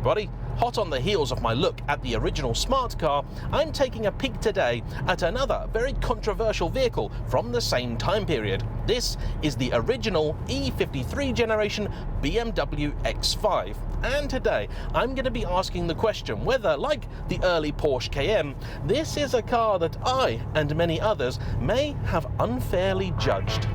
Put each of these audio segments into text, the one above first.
everybody. Hot on the heels of my look at the original smart car, I'm taking a peek today at another very controversial vehicle from the same time period. This is the original E53 generation BMW X5. And today I'm going to be asking the question whether, like the early Porsche Cayenne, this is a car that I and many others may have unfairly judged.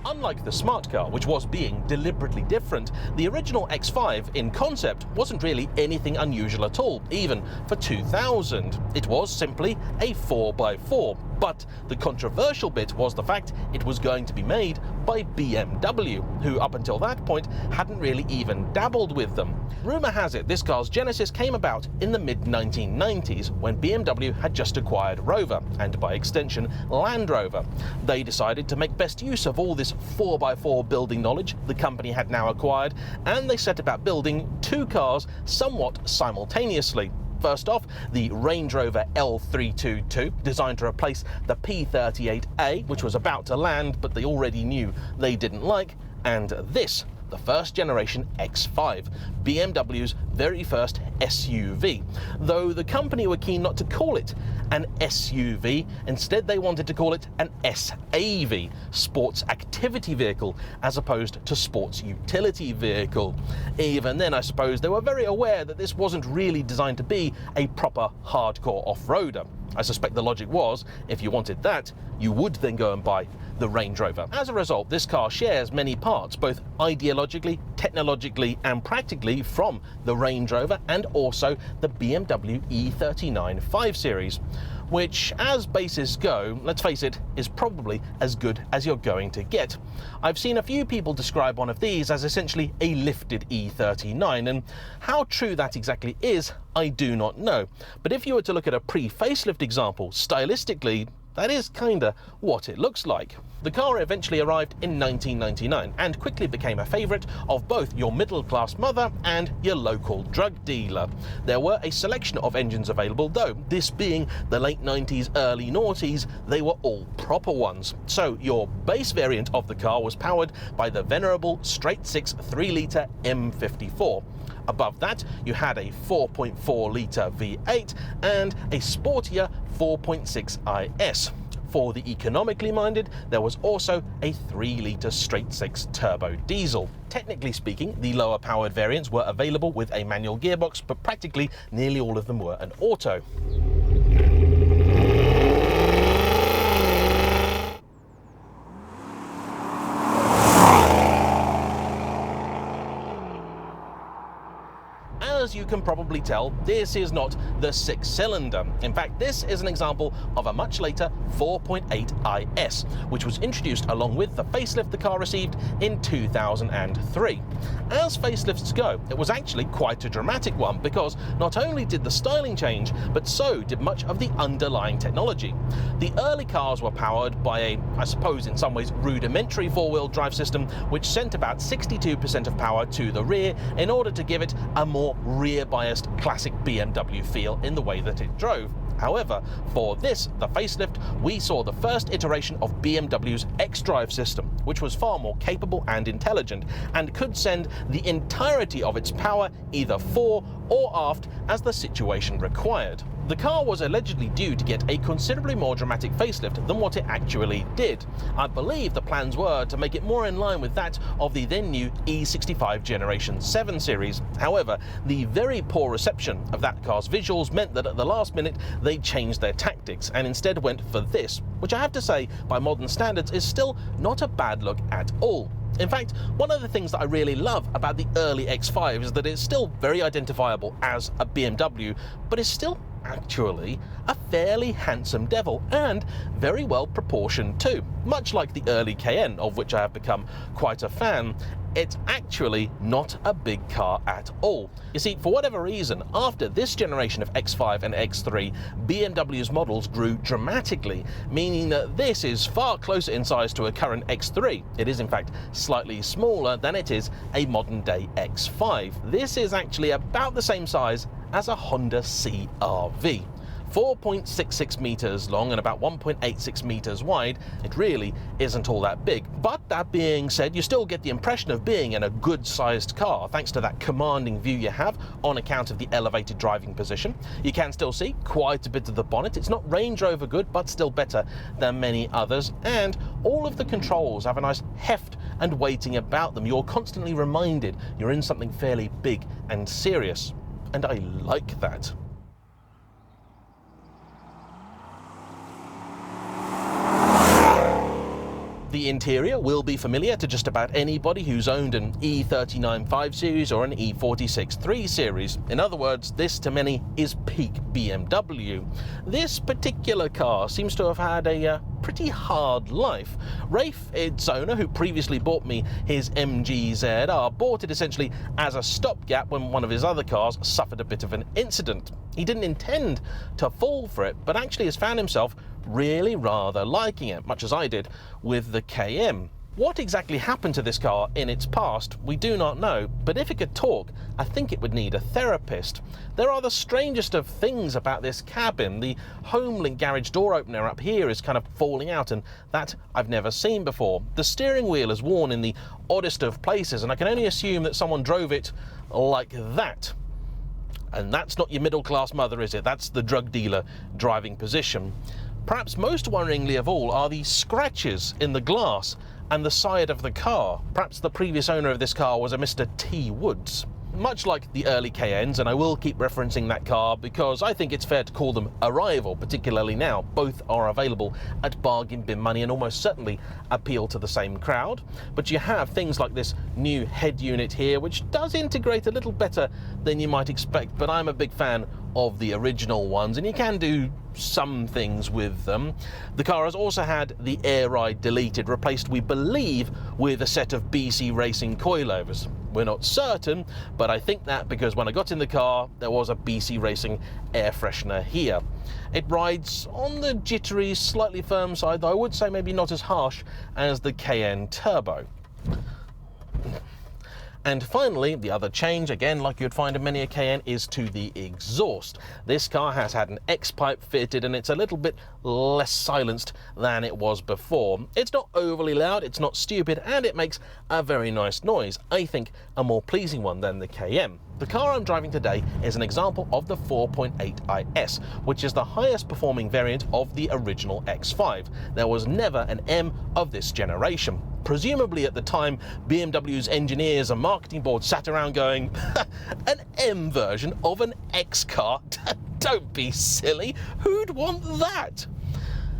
Unlike the smart car, which was being deliberately different, the original X5 in concept wasn't really anything unusual at all, even for 2000. It was simply a 4x4. But the controversial bit was the fact it was going to be made by BMW, who up until that point hadn't really even dabbled with them. Rumour has it this car's genesis came about in the mid-1990s when BMW had just acquired Rover, and by extension Land Rover. They decided to make best use of all this 4x4 building knowledge the company had now acquired, and they set about building two cars somewhat simultaneously. First off, the Range Rover L322, designed to replace the P38A, which was about to land but they already knew they didn't like, and this, the first generation X5, BMW's very first SUV, though the company were keen not to call it an SUV. Instead they wanted to call it an SAV, Sports Activity Vehicle, as opposed to Sports Utility Vehicle. Even then, I suppose they were very aware that this wasn't really designed to be a proper hardcore off-roader. I suspect the logic was, if you wanted that, you would then go and buy the Range Rover. As a result, this car shares many parts, both ideologically, technologically and practically, from the Range Rover and also the BMW E39 5 Series, which, as bases go, let's face it, is probably as good as you're going to get. I've seen a few people describe one of these as essentially a lifted E39, and how true that exactly is, I do not know. But if you were to look at a pre-facelift example, stylistically, that is kinda what it looks like. The car eventually arrived in 1999 and quickly became a favourite of both your middle-class mother and your local drug dealer. There were a selection of engines available, though this being the late 90s, early noughties, they were all proper ones. So your base variant of the car was powered by the venerable straight-six 3-litre M54. Above that, you had a 4.4-litre V8 and a sportier 4.6 IS. For the economically minded, there was also a 3-litre straight-six turbo diesel. Technically speaking, the lower powered variants were available with a manual gearbox, but practically nearly all of them were an auto. As you can probably tell, this is not the 6-cylinder. In fact, this is an example of a much later 4.8 IS, which was introduced along with the facelift the car received in 2003. As facelifts go, it was actually quite a dramatic one, because not only did the styling change, but so did much of the underlying technology. The early cars were powered by a, I suppose in some ways, rudimentary four-wheel drive system, which sent about 62% of power to the rear in order to give it a more rear-biased classic BMW feel in the way that it drove. However, for this, the facelift, we saw the first iteration of BMW's xDrive system, which was far more capable and intelligent, and could send the entirety of its power either fore or aft as the situation required. The car was allegedly due to get a considerably more dramatic facelift than what it actually did. I believe the plans were to make it more in line with that of the then new E65 Generation 7 series. However, the very poor reception of that car's visuals meant that at the last minute they changed their tactics and instead went for this, which I have to say, by modern standards, is still not a bad look at all. In fact, one of the things that I really love about the early X5 is that it's still very identifiable as a BMW, but is still actually a fairly handsome devil, and very well proportioned too. Much like the early Cayenne, of which I have become quite a fan, it's actually not a big car at all. You see, for whatever reason, after this generation of X5 and X3, BMW's models grew dramatically, meaning that this is far closer in size to a current X3. It is in fact slightly smaller than it is a modern day X5. This is actually about the same size as a Honda CR-V. 4.66 meters long and about 1.86 meters wide, it really isn't all that big. But that being said, you still get the impression of being in a good-sized car thanks to that commanding view you have on account of the elevated driving position. You can still see quite a bit of the bonnet. It's not Range Rover good, but still better than many others. And all of the controls have a nice heft and weighting about them. You're constantly reminded you're in something fairly big and serious. And I like that. The interior will be familiar to just about anybody who's owned an E39 5 Series or an E46 3 Series. In other words, this to many is peak BMW. This particular car seems to have had a pretty hard life. Rafe, its owner, who previously bought me his MG ZR, bought it essentially as a stopgap when one of his other cars suffered a bit of an incident. He didn't intend to fall for it, but actually has found himself really rather liking it, much as I did with the KM. What exactly happened to this car in its past, we do not know, but if it could talk, I think it would need a therapist. There are the strangest of things about this cabin. The HomeLink garage door opener up here is kind of falling out, and that I've never seen before. The steering wheel is worn in the oddest of places, and I can only assume that someone drove it like that. And that's not your middle-class mother, is it? That's the drug dealer driving position. Perhaps most worryingly of all are the scratches in the glass and the side of the car. Perhaps the previous owner of this car was a Mr. T. Woods. Much like the early Cayennes, and I will keep referencing that car because I think it's fair to call them a rival, particularly now. Both are available at bargain bin money and almost certainly appeal to the same crowd. But you have things like this new head unit here, which does integrate a little better than you might expect, but I'm a big fan of the original ones, and you can do some things with them. The car has also had the air ride deleted, replaced, we believe, with a set of BC Racing coilovers. We're not certain, but I think that because when I got in the car, there was a BC Racing air freshener here. It rides on the jittery, slightly firm side, though I would say maybe not as harsh as the Cayenne Turbo. And finally, the other change, again like you'd find in many a Cayenne, is to the exhaust. This car has had an X-pipe fitted and it's a little bit less silenced than it was before. It's not overly loud, it's not stupid, and it makes a very nice noise. I think a more pleasing one than the Cayenne. The car I'm driving today is an example of the 4.8 IS, which is the highest performing variant of the original X5. There was never an M of this generation. Presumably at the time, BMW's engineers and marketing board sat around going, an M version of an X car? Don't be silly, who'd want that?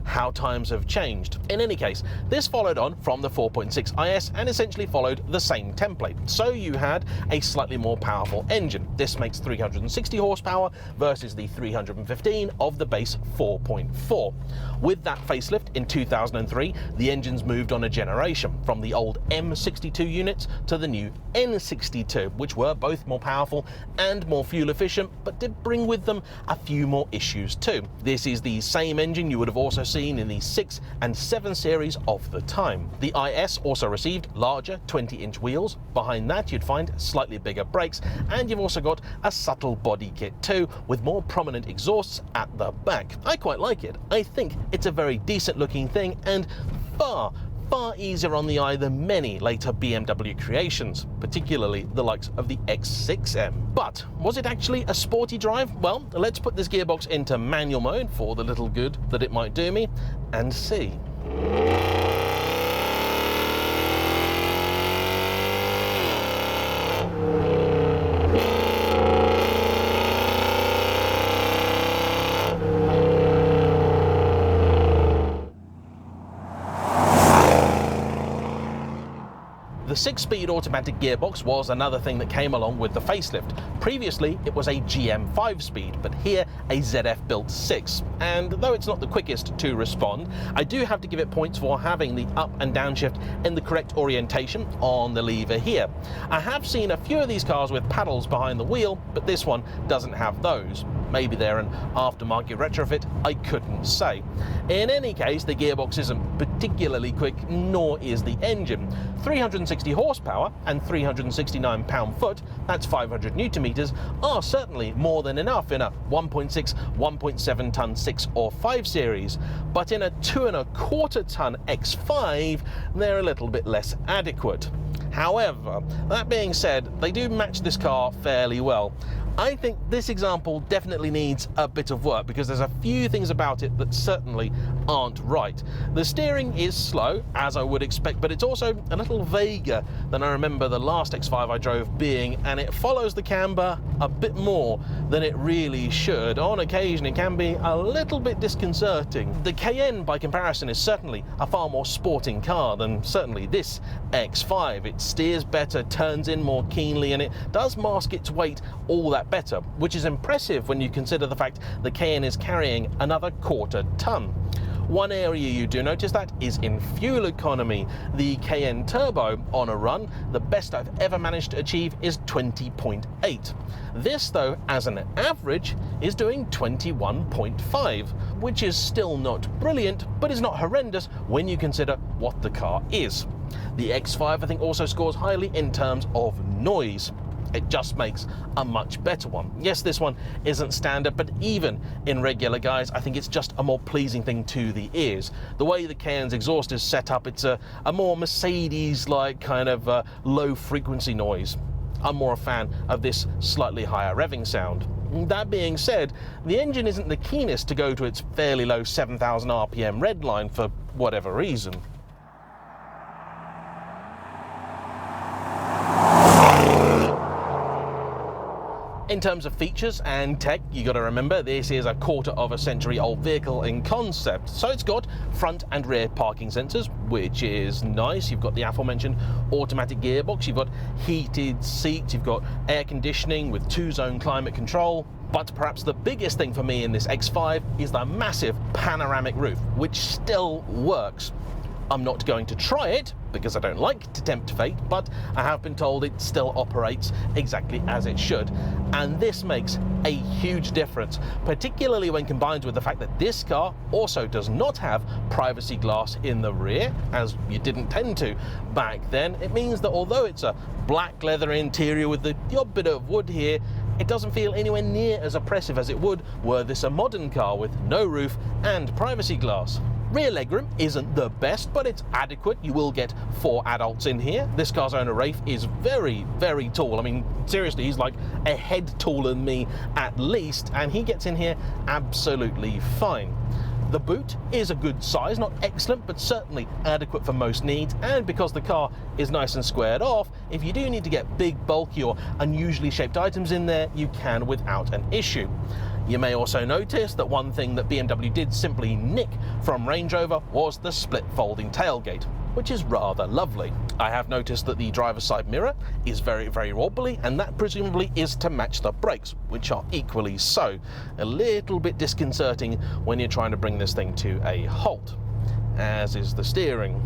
How times have changed. In any case, this followed on from the 4.6 IS and essentially followed the same template. So you had a slightly more powerful engine. This makes 360 horsepower versus the 315 of the base 4.4. With that facelift in 2003, the engines moved on a generation from the old M62 units to the new N62, which were both more powerful and more fuel efficient, but did bring with them a few more issues too. This is the same engine you would have also seen in the 6 and 7 series of the time. The IS also received larger 20-inch wheels. Behind that you'd find slightly bigger brakes, and you've also got a subtle body kit too, with more prominent exhausts at the back. I quite like it. I think it's a very decent looking thing and far easier on the eye than many later BMW creations, particularly the likes of the X6M. But was it actually a sporty drive? Well, let's put this gearbox into manual mode for the little good that it might do me and see. The 6-speed automatic gearbox was another thing that came along with the facelift. Previously, it was a GM 5-speed, but here a ZF built 6. And though it's not the quickest to respond, I do have to give it points for having the up and down shift in the correct orientation on the lever here. I have seen a few of these cars with paddles behind the wheel, but this one doesn't have those. maybe they're an aftermarket retrofit, I couldn't say. In any case, the gearbox isn't particularly quick, nor is the engine. 360 horsepower and 369 pound-foot, that's 500 newton meters, are certainly more than enough in a 1.6, 1.7 ton 6 or 5 series, but in a 2.25 ton X5, they're a little bit less adequate. However, that being said, they do match this car fairly well. I think this example definitely needs a bit of work because there's a few things about it that certainly aren't right. The steering is slow, as I would expect, but it's also a little vaguer than I remember the last X5 I drove being, and it follows the camber a bit more than it really should. On occasion, it can be a little bit disconcerting. The Cayenne, by comparison, is certainly a far more sporting car than certainly this X5. It steers better, turns in more keenly, and it does mask its weight all that better, which is impressive when you consider the fact the Cayenne is carrying another 1/4 ton. One area you do notice that is in fuel economy. The Cayenne Turbo on a run, the best I've ever managed to achieve is 20.8. This though, as an average, is doing 21.5, which is still not brilliant, but is not horrendous when you consider what the car is. The X5 I think also scores highly in terms of noise. It just makes a much better one. Yes, this one isn't standard, but even in regular guise, I think it's just a more pleasing thing to the ears. The way the Cayenne's exhaust is set up, it's a more Mercedes-like kind of low frequency noise. I'm more a fan of this slightly higher revving sound. That being said, the engine isn't the keenest to go to its fairly low 7,000 RPM redline for whatever reason. In terms of features and tech, you got to remember this is a 1/4 century old vehicle in concept. So it's got front and rear parking sensors, which is nice. You've got the aforementioned automatic gearbox, you've got heated seats, you've got air conditioning with 2-zone climate control. But perhaps the biggest thing for me in this X5 is the massive panoramic roof, which still works. I'm not going to try it because I don't like to tempt fate, but I have been told it still operates exactly as it should. And this makes a huge difference, particularly when combined with the fact that this car also does not have privacy glass in the rear, as you didn't tend to back then. It means that although it's a black leather interior with the odd bit of wood here, it doesn't feel anywhere near as oppressive as it would were this a modern car with no roof and privacy glass. Rear legroom isn't the best, but it's adequate. You will get 4 adults in here. This car's owner, Rafe, is very, very tall. I mean, seriously, he's like a head taller than me at least, and he gets in here absolutely fine. The boot is a good size, not excellent, but certainly adequate for most needs, and because the car is nice and squared off, if you do need to get big, bulky, or unusually shaped items in there, you can without an issue. You may also notice that one thing that BMW did simply nick from Range Rover was the split folding tailgate, which is rather lovely. I have noticed that the driver's side mirror is very, very wobbly, and that presumably is to match the brakes, which are equally so. A little bit disconcerting when you're trying to bring this thing to a halt, as is the steering.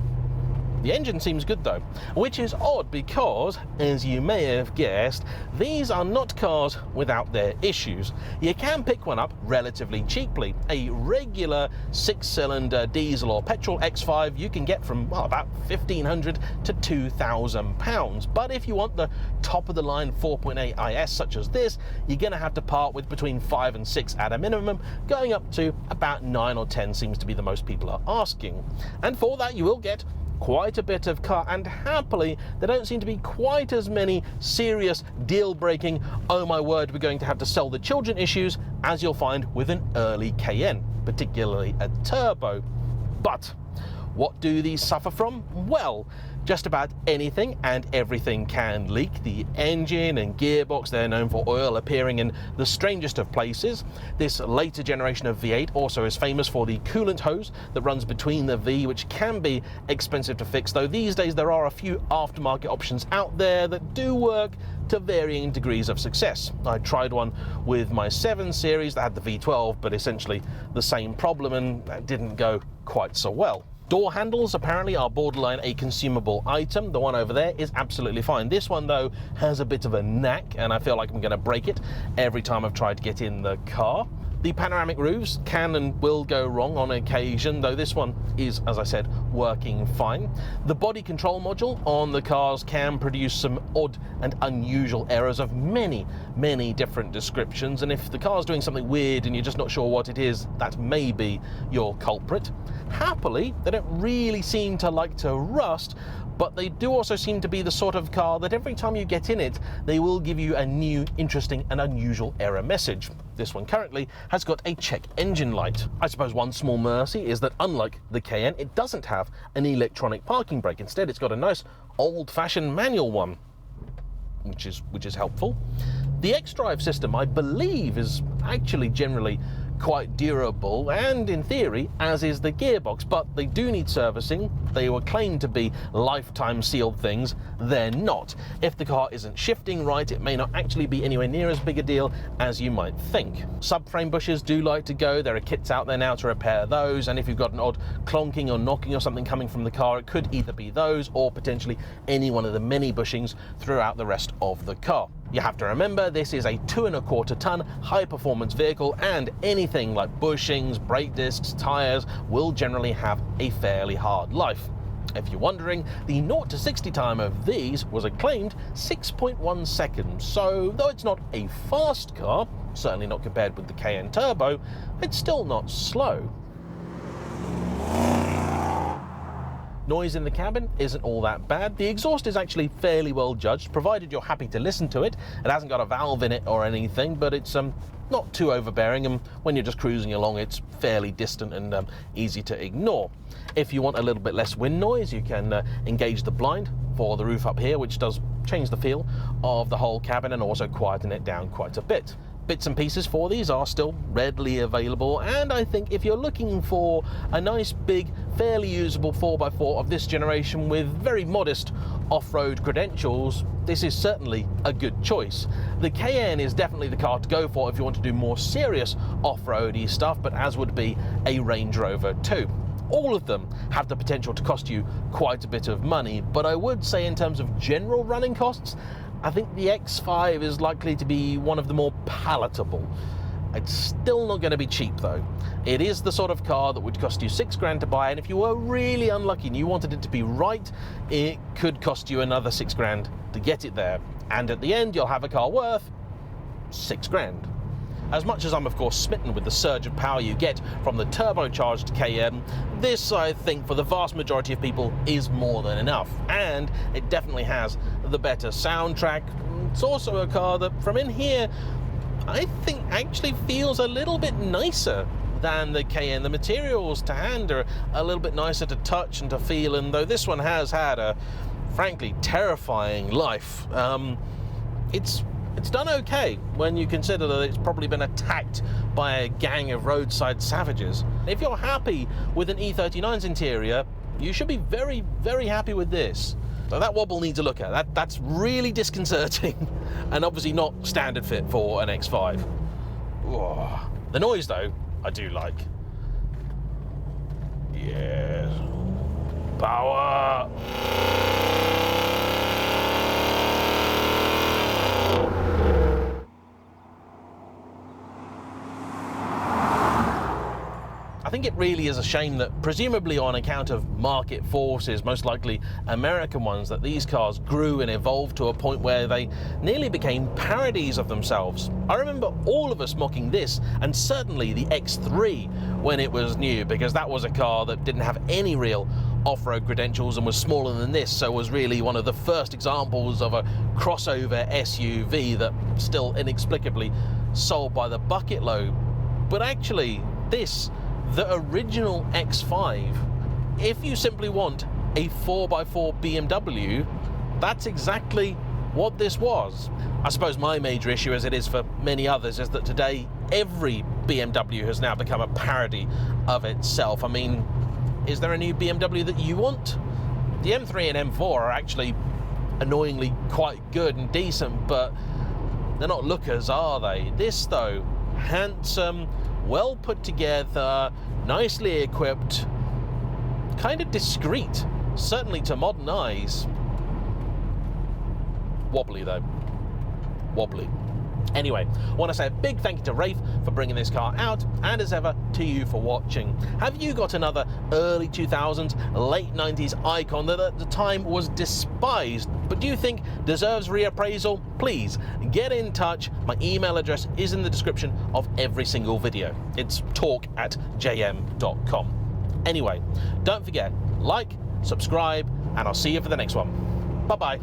The engine seems good though, which is odd because, as you may have guessed, these are not cars without their issues. You can pick one up relatively cheaply. A regular 6-cylinder diesel or petrol X5 you can get from about £1,500 to £2,000. But if you want the top of the line 4.8 IS such as this, you're going to have to part with between 5 and 6 at a minimum, going up to about 9 or 10 seems to be the most people are asking. And for that you will get quite a bit of car, and happily there don't seem to be quite as many serious deal-breaking, oh my word, we're going to have to sell the children issues as you'll find with an early Cayenne, particularly a turbo. But what do these suffer from? Well, just about anything and everything can leak. The engine and gearbox, they're known for oil appearing in the strangest of places. This later generation of V8 also is famous for the coolant hose that runs between the V, which can be expensive to fix, though these days there are a few aftermarket options out there that do work to varying degrees of success. I tried one with my 7 Series that had the V12, but essentially the same problem, and that didn't go quite so well. Door handles apparently are borderline a consumable item. The one over there is absolutely fine. This one though has a bit of a knack, and I feel like I'm going to break it every time I've tried to get in the car. The panoramic roofs can and will go wrong on occasion, though this one is, as I said, working fine. The body control module on the cars can produce some odd and unusual errors of many, many different descriptions, and if the car's doing something weird and you're just not sure what it is, that may be your culprit. Happily, they don't really seem to like to rust, but they do also seem to be the sort of car that every time you get in it, they will give you a new, interesting and unusual error message. This one currently has got a check engine light. I suppose one small mercy is that unlike the Cayenne, it doesn't have an electronic parking brake. Instead, it's got a nice old-fashioned manual one, which is helpful. The xDrive system, I believe, is actually generally quite durable, and in theory, as is the gearbox, but they do need servicing. They were claimed to be lifetime sealed things. They're not. If the car isn't shifting right, it may not actually be anywhere near as big a deal as you might think. Subframe bushes do like to go. There are kits out there now to repair those, and if you've got an odd clonking or knocking or something coming from the car, it could either be those or potentially any one of the many bushings throughout the rest of the car. You have to remember, this is a 2.25 ton high-performance vehicle, and anything like bushings, brake discs, tyres will generally have a fairly hard life. If you're wondering, the 0 to 60 time of these was a claimed 6.1 seconds, so though it's not a fast car, certainly not compared with the Cayenne Turbo, it's still not slow. Noise in the cabin isn't all that bad. The exhaust is actually fairly well judged, provided you're happy to listen to it. It hasn't got a valve in it or anything, but it's not too overbearing, and when you're just cruising along, it's fairly distant and easy to ignore. If you want a little bit less wind noise, you can engage the blind for the roof up here, which does change the feel of the whole cabin and also quieten it down quite a bit. Bits and pieces for these are still readily available, and I think if you're looking for a nice big, fairly usable 4x4 of this generation with very modest off-road credentials, this is certainly a good choice. The Cayenne is definitely the car to go for if you want to do more serious off-roady stuff, but as would be a Range Rover too. All of them have the potential to cost you quite a bit of money, but I would say in terms of general running costs, I think the X5 is likely to be one of the more palatable. It's still not going to be cheap though. It is the sort of car that would cost you £6 to buy, and if you were really unlucky and you wanted it to be right, it could cost you another £6 to get it there. And at the end, you'll have a car worth £6. As much as I'm of course smitten with the surge of power you get from the turbocharged Cayenne, this I think for the vast majority of people is more than enough, and it definitely has the better soundtrack. It's also a car that from in here I think actually feels a little bit nicer than the Cayenne. The materials to hand are a little bit nicer to touch and to feel, and though this one has had a frankly terrifying life, it's done okay when you consider that it's probably been attacked by a gang of roadside savages. If you're happy with an E39's interior, you should be very, very happy with this. So that wobble needs a look at. That's really disconcerting and obviously not standard fit for an X5. Whoa. The noise though, I do like. Yes. Power! I think it really is a shame that, presumably on account of market forces, most likely American ones, that these cars grew and evolved to a point where they nearly became parodies of themselves. I remember all of us mocking this, and certainly the X3 when it was new, because that was a car that didn't have any real off-road credentials and was smaller than this, so was really one of the first examples of a crossover SUV that still inexplicably sold by the bucket load. But actually, this, the original X5, if you simply want a 4x4 BMW, that's exactly what this was. I suppose my major issue, as it is for many others, is that today every BMW has now become a parody of itself. I mean, is there a new BMW that you want? The M3 and M4 are actually annoyingly quite good and decent, but they're not lookers, are they? This though, handsome, well put together, nicely equipped. kind of discreet, certainly to modern eyes. Wobbly though, wobbly. Anyway, I want to say a big thank you to Rafe for bringing this car out, and as ever, to you for watching. Have you got another early 2000s, late 90s icon that at the time was despised, but do you think deserves reappraisal? Please get in touch. My email address is in the description of every single video. It's talk@jayemm.com. Anyway, don't forget, like, subscribe, and I'll see you for the next one. Bye-bye.